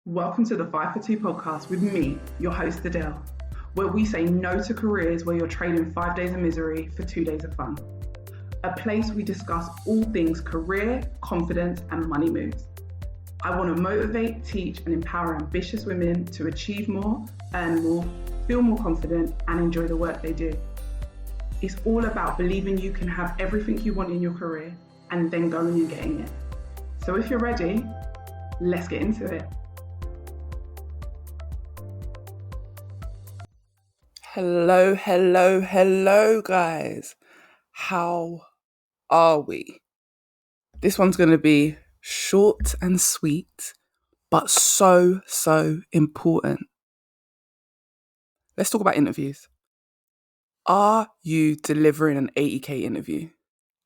Welcome to the 5 for 2 podcast with me, your host Adele, where we say no to careers where you're trading 5 days of misery for 2 days of fun. A place we discuss all things career, confidence, and money moves. I want to motivate, teach, and empower ambitious women to achieve more, earn more, feel more confident, and enjoy the work they do. It's all about believing you can have everything you want in your career and then going and getting it. So if you're ready, let's get into it. Hello, guys. How are we? This one's going to be short and sweet, but so important. Let's talk about interviews. Are you delivering an 80k interview?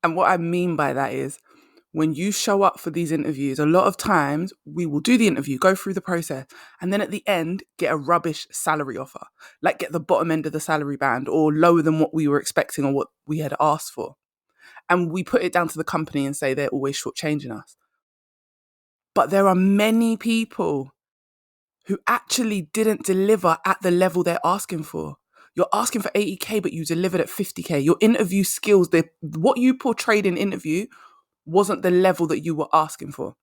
And what I mean by that is, when you show up for these interviews, a lot of times we will do the interview, go through the process, and then at the end get a rubbish salary offer, like get the bottom end of the salary band or lower than what we were expecting or what we had asked for. And we put it down to the company and say they're always shortchanging us. But there are many people who actually didn't deliver at the level they're asking for. You're asking for 80k, but you delivered at 50k. Your interview skills, what you portrayed in interview wasn't the level that you were asking for.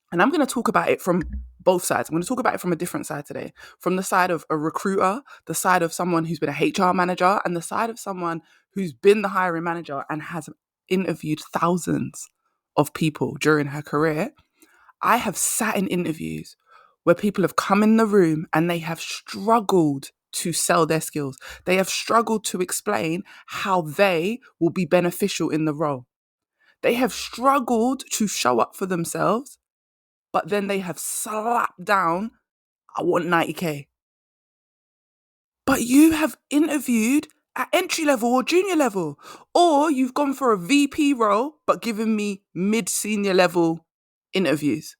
And I'm going to talk about it from both sides. I'm going to talk about it from a different side today. From the side of a recruiter, the side of someone who's been a HR manager, and the side of someone who's been the hiring manager and has interviewed thousands of people during her career. I have sat in interviews where people have come in the room and they have struggled to sell their skills. They have struggled to explain how they will be beneficial in the role. They have struggled to show up for themselves, but then they have slapped down, I want 90k. But you have interviewed at entry level or junior level, or you've gone for a VP role, but given me mid-senior level interviews.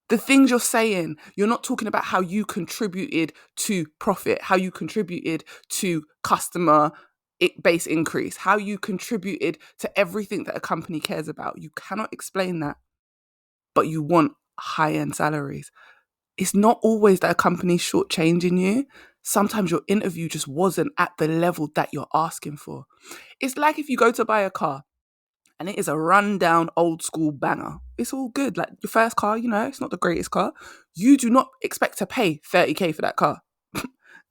The things you're saying, you're not talking about how you contributed to profit, how you contributed to customer base increase, how you contributed to everything that a company cares about. You cannot explain that, but you want high-end salaries. It's not always that a company's shortchanging you. Sometimes your interview just wasn't at the level that you're asking for. It's like if you go to buy a car and it is a rundown old school banger. It's all good. Like your first car, it's not the greatest car. You do not expect to pay 30k for that car.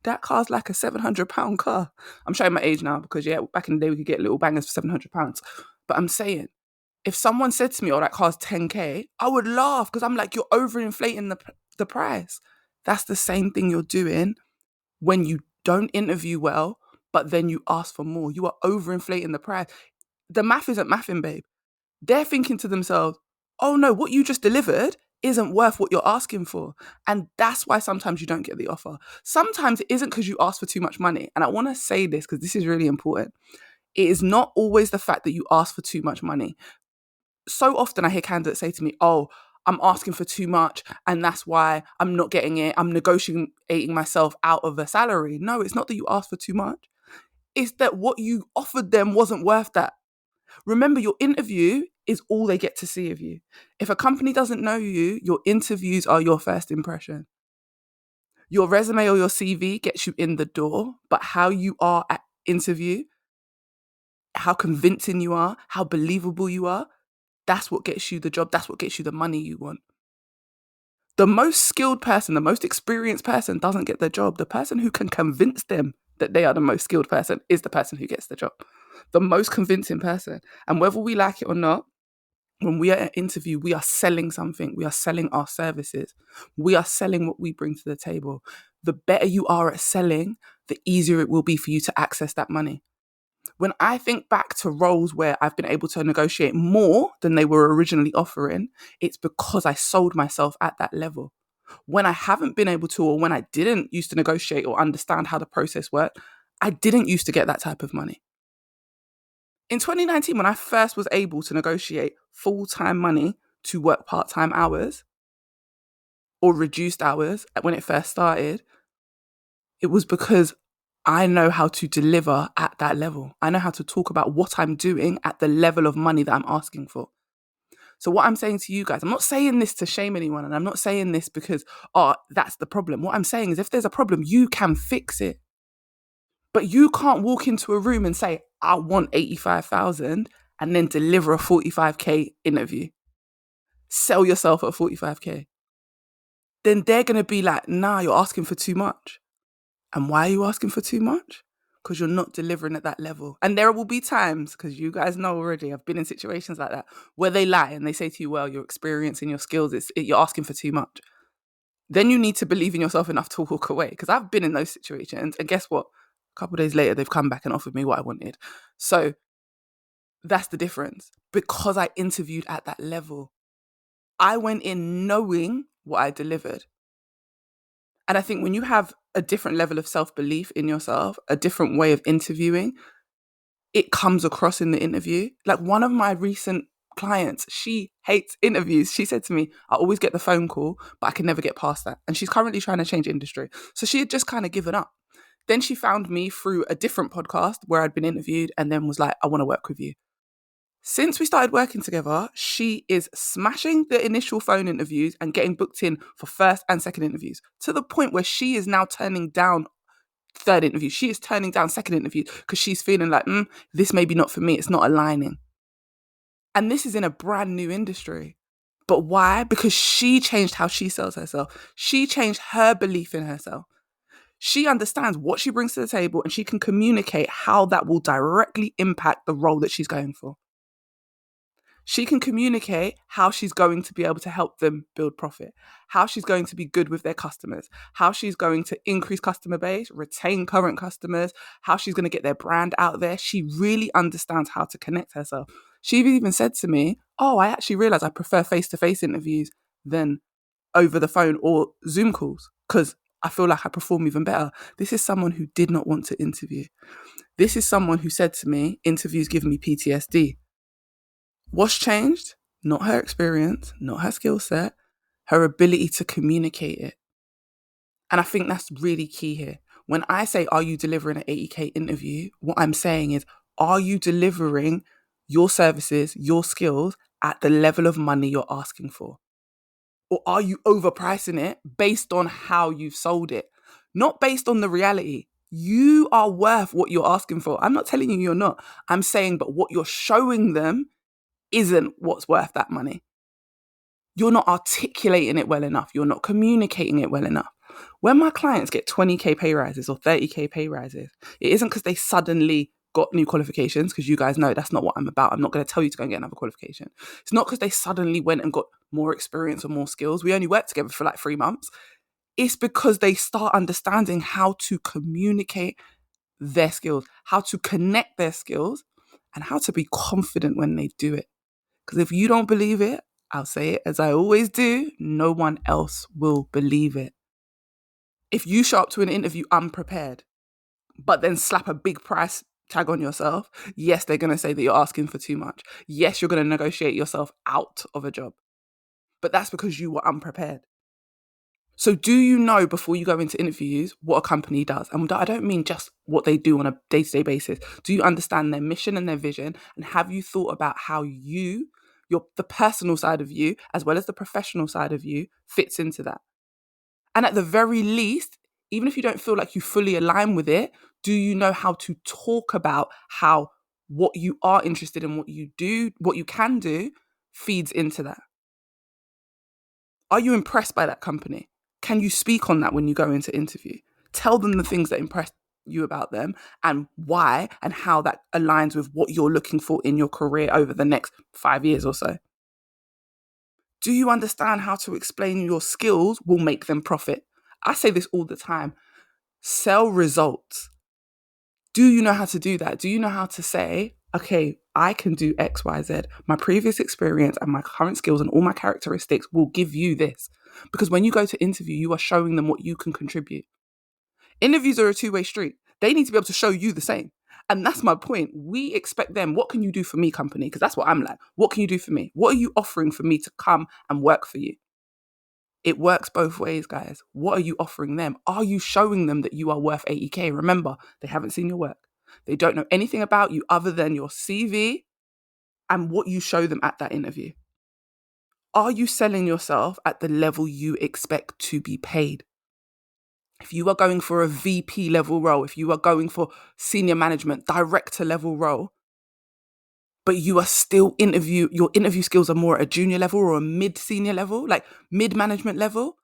That car's like a £700 car. I'm showing my age now because, back in the day we could get little bangers for £700. But I'm saying, if someone said to me, oh, that car's 10k, I would laugh because I'm like, you're overinflating the price. That's the same thing you're doing when you don't interview well, but then you ask for more. You are overinflating the price. The math isn't mathing, babe. They're thinking to themselves, oh no, what you just delivered isn't worth what you're asking for. And that's why sometimes you don't get the offer. Sometimes it isn't because you ask for too much money. And I want to say this because this is really important. It is not always the fact that you ask for too much money. So often I hear candidates say to me, oh, I'm asking for too much and that's why I'm not getting it. I'm negotiating myself out of a salary. No, it's not that you asked for too much. It's that what you offered them wasn't worth that. Remember, your interview is all they get to see of you. If a company doesn't know you, your interviews are your first impression. Your resume or your CV gets you in the door, but how you are at interview, how convincing you are, how believable you are, that's what gets you the job. That's what gets you the money you want. The most skilled person, the most experienced person doesn't get the job. The person who can convince them that they are the most skilled person is the person who gets the job. The most convincing person. And whether we like it or not, when we are at an interview, we are selling something. We are selling our services. We are selling what we bring to the table. The better you are at selling, the easier it will be for you to access that money. When I think back to roles where I've been able to negotiate more than they were originally offering, it's because I sold myself at that level. When I haven't been able to, or when I didn't used to negotiate or understand how the process worked, I didn't used to get that type of money. In 2019, when I first was able to negotiate full-time money to work part-time hours or reduced hours when it first started, it was because I know how to deliver at that level. I know how to talk about what I'm doing at the level of money that I'm asking for. So what I'm saying to you guys, I'm not saying this to shame anyone, and I'm not saying this because, oh, that's the problem. What I'm saying is if there's a problem, you can fix it. But you can't walk into a room and say, I want 85,000 and then deliver a 45K interview. Sell yourself at 45K. Then they're going to be like, nah, you're asking for too much. And why are you asking for too much? Because you're not delivering at that level. And there will be times, because you guys know already, I've been in situations like that, where they lie and they say to you, well, your experience and your skills, you're asking for too much. Then you need to believe in yourself enough to walk away. Because I've been in those situations. And guess what? A couple of days later, they've come back and offered me what I wanted. So that's the difference. Because I interviewed at that level, I went in knowing what I delivered. And I think when you have a different level of self-belief in yourself, a different way of interviewing, it comes across in the interview. Like one of my recent clients, she hates interviews. She said to me, I always get the phone call, but I can never get past that. And she's currently trying to change industry. So she had just kind of given up. Then she found me through a different podcast where I'd been interviewed and then was like, I want to work with you. Since we started working together, she is smashing the initial phone interviews and getting booked in for first and second interviews to the point where she is now turning down third interview. She is turning down second interview because she's feeling like, this may be not for me. It's not aligning. And this is in a brand new industry. But why? Because she changed how she sells herself. She changed her belief in herself. She understands what she brings to the table and she can communicate how that will directly impact the role that she's going for. She can communicate how she's going to be able to help them build profit, how she's going to be good with their customers, how she's going to increase customer base, retain current customers, how she's going to get their brand out there. She really understands how to connect herself. She even said to me, I actually realize I prefer face-to-face interviews than over the phone or Zoom calls because I feel like I perform even better. This is someone who did not want to interview. This is someone who said to me, interviews give me PTSD. What's changed? Not her experience, not her skill set, her ability to communicate it. And I think that's really key here. When I say, are you delivering an 80K interview? What I'm saying is, are you delivering your services, your skills at the level of money you're asking for? Or are you overpricing it based on how you've sold it? Not based on the reality. You are worth what you're asking for. I'm not telling you you're not. I'm saying, but what you're showing them isn't what's worth that money. You're not articulating it well enough. You're not communicating it well enough. When my clients get 20K pay rises or 30K pay rises, it isn't because they suddenly got new qualifications, because you guys know that's not what I'm about. I'm not going to tell you to go and get another qualification. It's not because they suddenly went and got more experience or more skills. We only worked together for like 3 months. It's because they start understanding how to communicate their skills, how to connect their skills, and how to be confident when they do it. Because if you don't believe it, I'll say it as I always do, no one else will believe it. If you show up to an interview unprepared, but then slap a big price tag on yourself, yes, they're going to say that you're asking for too much. Yes, you're going to negotiate yourself out of a job. But that's because you were unprepared. So do you know before you go into interviews what a company does? And I don't mean just what they do on a day-to-day basis. Do you understand their mission and their vision? And have you thought about how the personal side of you, as well as the professional side of you, fits into that? And at the very least, even if you don't feel like you fully align with it, do you know how to talk about how what you are interested in, what you do, what you can do, feeds into that? Are you impressed by that company? Can you speak on that when you go into interview? Tell them the things that impressed you about them and why and how that aligns with what you're looking for in your career over the next 5 years or so. Do you understand how to explain your skills will make them profit? I say this all the time. Sell results. Do you know how to do that? Do you know how to say, okay, I can do X, Y, Z. My previous experience and my current skills and all my characteristics will give you this. Because when you go to interview, you are showing them what you can contribute. Interviews are a two-way street. They need to be able to show you the same. And that's my point. We expect them, what can you do for me, company? Because that's what I'm like. What can you do for me? What are you offering for me to come and work for you? It works both ways, guys. What are you offering them? Are you showing them that you are worth 80K? Remember, they haven't seen your work. They don't know anything about you other than your CV and what you show them at that interview. Are you selling yourself at the level you expect to be paid? If you are going for a VP level role, if you are going for senior management, director level role, but you are still your interview skills are more at a junior level or a mid-senior level, like mid-management level,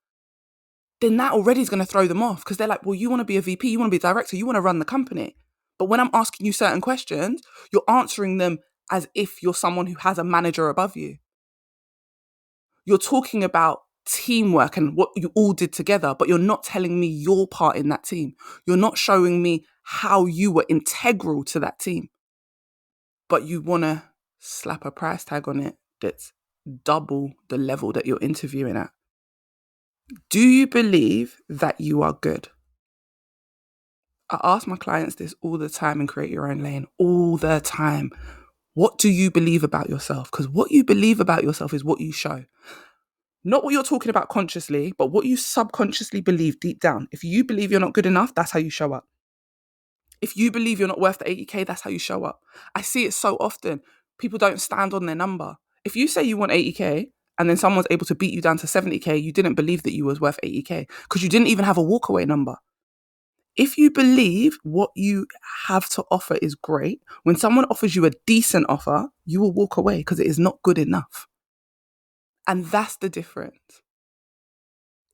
then that already is going to throw them off because they're like, well, you want to be a VP, you want to be a director, you want to run the company. But when I'm asking you certain questions, you're answering them as if you're someone who has a manager above you. You're talking about teamwork and what you all did together, but you're not telling me your part in that team. You're not showing me how you were integral to that team. But you want to slap a price tag on it that's double the level that you're interviewing at. Do you believe that you are good? I ask my clients this all the time in Create Your Own Lane, all the time. What do you believe about yourself? Because what you believe about yourself is what you show. Not what you're talking about consciously, but what you subconsciously believe deep down. If you believe you're not good enough, that's how you show up. If you believe you're not worth the 80K, that's how you show up. I see it so often. People don't stand on their number. If you say you want 80K and then someone's able to beat you down to 70K, you didn't believe that you was worth 80K because you didn't even have a walkaway number. If you believe what you have to offer is great, when someone offers you a decent offer, you will walk away because it is not good enough. And that's the difference.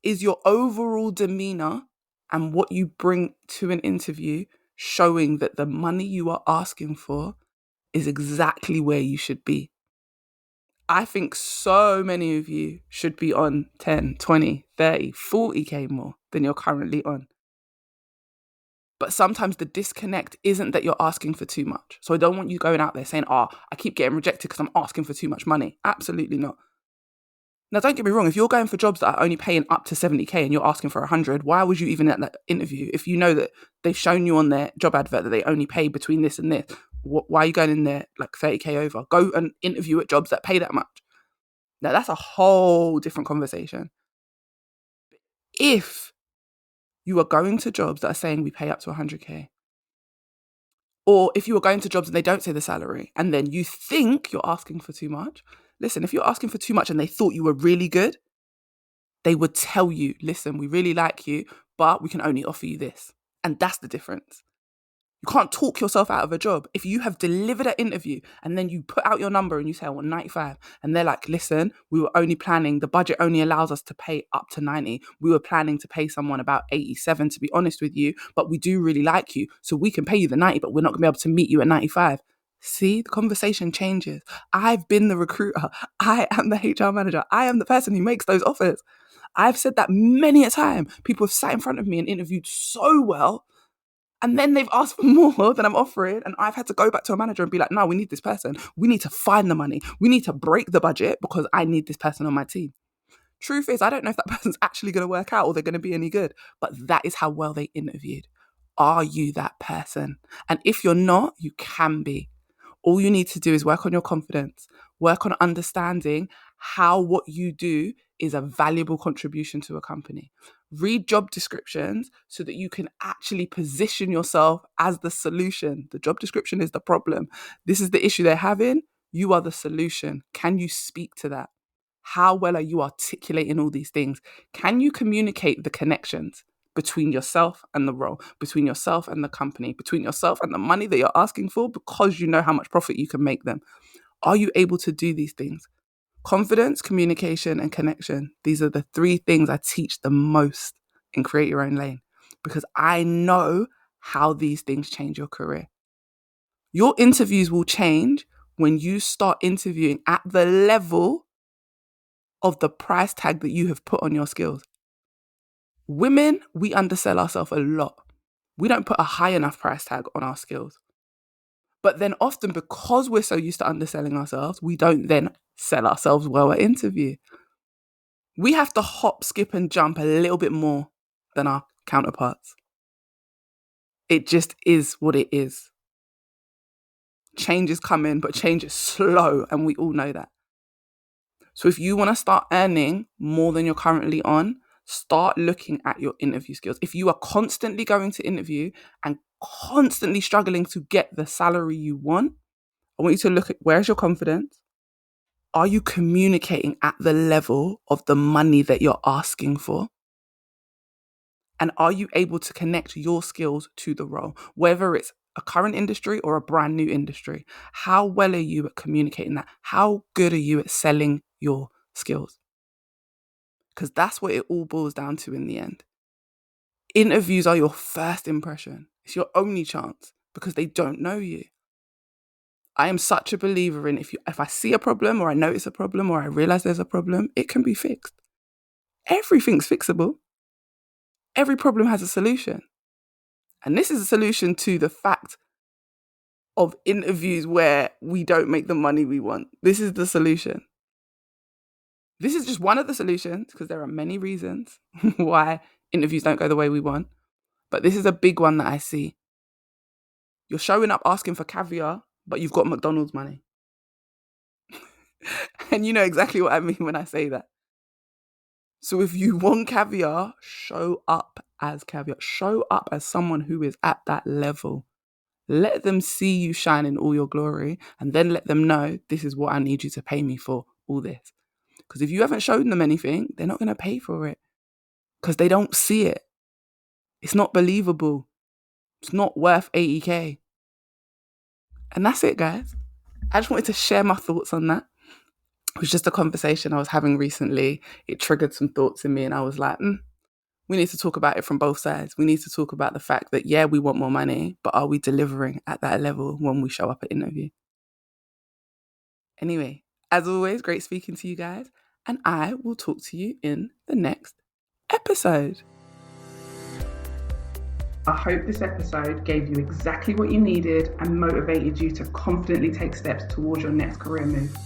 Is your overall demeanor and what you bring to an interview showing that the money you are asking for is exactly where you should be? I think so many of you should be on 10, 20, 30, 40K more than you're currently on. But sometimes the disconnect isn't that you're asking for too much. So I don't want you going out there saying, I keep getting rejected because I'm asking for too much money. Absolutely not. Now, don't get me wrong. If you're going for jobs that are only paying up to 70K and you're asking for 100, why was you even at that interview? If you know that they've shown you on their job advert that they only pay between this and this, why are you going in there like 30K over? Go and interview at jobs that pay that much. Now, that's a whole different conversation. If you are going to jobs that are saying we pay up to 100K, or if you are going to jobs and they don't say the salary, and then you think you're asking for too much, listen, if you're asking for too much and they thought you were really good, they would tell you, listen, we really like you, but we can only offer you this. And that's the difference. You can't talk yourself out of a job. If you have delivered an interview and then you put out your number and you say, I want 95, and they're like, listen, we were only planning, the budget only allows us to pay up to 90. We were planning to pay someone about 87, to be honest with you, but we do really like you. So we can pay you the 90, but we're not going to be able to meet you at 95. See, the conversation changes. I've been the recruiter. I am the HR manager. I am the person who makes those offers. I've said that many a time. People have sat in front of me and interviewed so well, and then they've asked for more than I'm offering. And I've had to go back to a manager and be like, no, we need this person. We need to find the money. We need to break the budget because I need this person on my team. Truth is, I don't know if that person's actually going to work out or they're going to be any good, but that is how well they interviewed. Are you that person? And if you're not, you can be. All you need to do is work on your confidence, work on understanding how what you do is a valuable contribution to a company. Read job descriptions so that you can actually position yourself as the solution. The job description is the problem. This is the issue they're having. You are the solution. Can you speak to that? How well are you articulating all these things? Can you communicate the connections between yourself and the role, between yourself and the company, between yourself and the money that you're asking for because you know how much profit you can make them? Are you able to do these things? Confidence, communication, and connection. These are the three things I teach the most in Create Your Own Lane because I know how these things change your career. Your interviews will change when you start interviewing at the level of the price tag that you have put on your skills. Women, we undersell ourselves a lot. We don't put a high enough price tag on our skills. But then often because we're so used to underselling ourselves, we don't then sell ourselves well at interview. We have to hop, skip, and jump a little bit more than our counterparts. It just is what it is. Change is coming, but change is slow, and we all know that. So if you want to start earning more than you're currently on, start looking at your interview skills. If you are constantly going to interview and constantly struggling to get the salary you want, I want you to look at where's your confidence, Are you communicating at the level of the money that you're asking for? And are you able to connect your skills to the role, whether it's a current industry or a brand new industry? How well are you at communicating that? How good are you at selling your skills? Because that's what it all boils down to in the end. Interviews are your first impression. It's your only chance because they don't know you. I am such a believer in if I see a problem or I notice a problem or I realize there's a problem, it can be fixed. Everything's fixable. Every problem has a solution. And this is a solution to the fact of interviews where we don't make the money we want. This is the solution. This is just one of the solutions because there are many reasons why interviews don't go the way we want. But this is a big one that I see. You're showing up asking for caviar, but you've got McDonald's money. And you know exactly what I mean when I say that. So if you want caviar, show up as caviar. Show up as someone who is at that level. Let them see you shine in all your glory and then let them know this is what I need you to pay me for all this. Because if you haven't shown them anything, they're not going to pay for it because they don't see it. It's not believable. It's not worth 80k. And that's it, guys. I just wanted to share my thoughts on that. It was just a conversation I was having recently. It triggered some thoughts in me and I was like, we need to talk about it from both sides. We need to talk about the fact that, yeah, we want more money, but are we delivering at that level when we show up at interview? Anyway, as always, great speaking to you guys. And I will talk to you in the next episode. I hope this episode gave you exactly what you needed and motivated you to confidently take steps towards your next career move.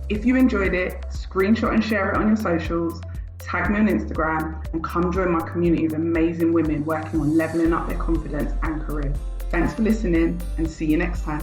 If you enjoyed it, screenshot and share it on your socials, tag me on Instagram, and come join my community of amazing women working on leveling up their confidence and career. Thanks for listening and see you next time.